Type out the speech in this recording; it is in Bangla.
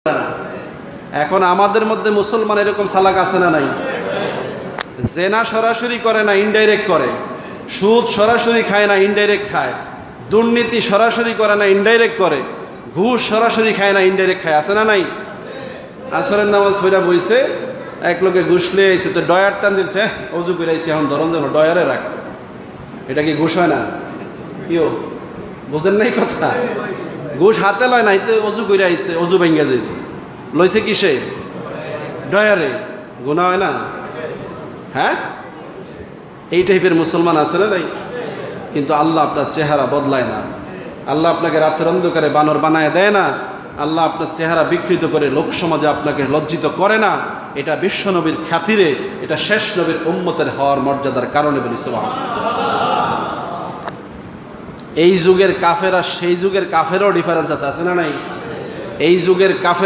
না। এখন আমাদের মধ্যে মুসলমান এরকম সালাক আছে না নাই? জেনা সরাসরি করে না, ইনডাইরেক্ট করে। সুদ সরাসরি খায় না, ইনডাইরেক্ট খায়। দুর্নীতি সরাসরি করে না, ইনডাইরেক্ট করে। ঘুষ সরাসরি খায় না, ইনডাইরেক্ট খায়। আছে না নাই? আসরের নামাজ পড়া বইছে, এক লোকে ঘুষ লিয়ে আইছে, তো ডয়ার টান দিচ্ছে, অজু করে আইছে, এখন ধরন যেন ডয়ারে রাখ। এটা কি ঘুষ হয় না? কিও বোঝেন নাই কথা? ঘুষ হাতে লয় নাই, তো অজু করে আইছে, অজু ভেঙ্গে যাবে। লইছে কিসে? ডয়ারে। গুনাহ হয় না? হ্যাঁ, এই টাইপের মুসলমান আছে না নাই? কিন্তু আল্লাহ আপনার চেহারা বদলায় না। আল্লাহ আপনাকে রাতের অন্ধকারে বানর বানায় দেয় না। আল্লাহ আপনার চেহারা বিকৃত করে লোক সমাজে আপনাকে লজ্জিত করে না। এটা বিশ্ব নবীর খ্যাতিরে, এটা শেষ নবীর উম্মতের হওয়ার মর্যাদার কারণে বলি সুবহান। এই যুগের কাফের আর সেই যুগের কাফেরও ডিফারেন্স আছে, আছে না নাই? এই যুগের কাফের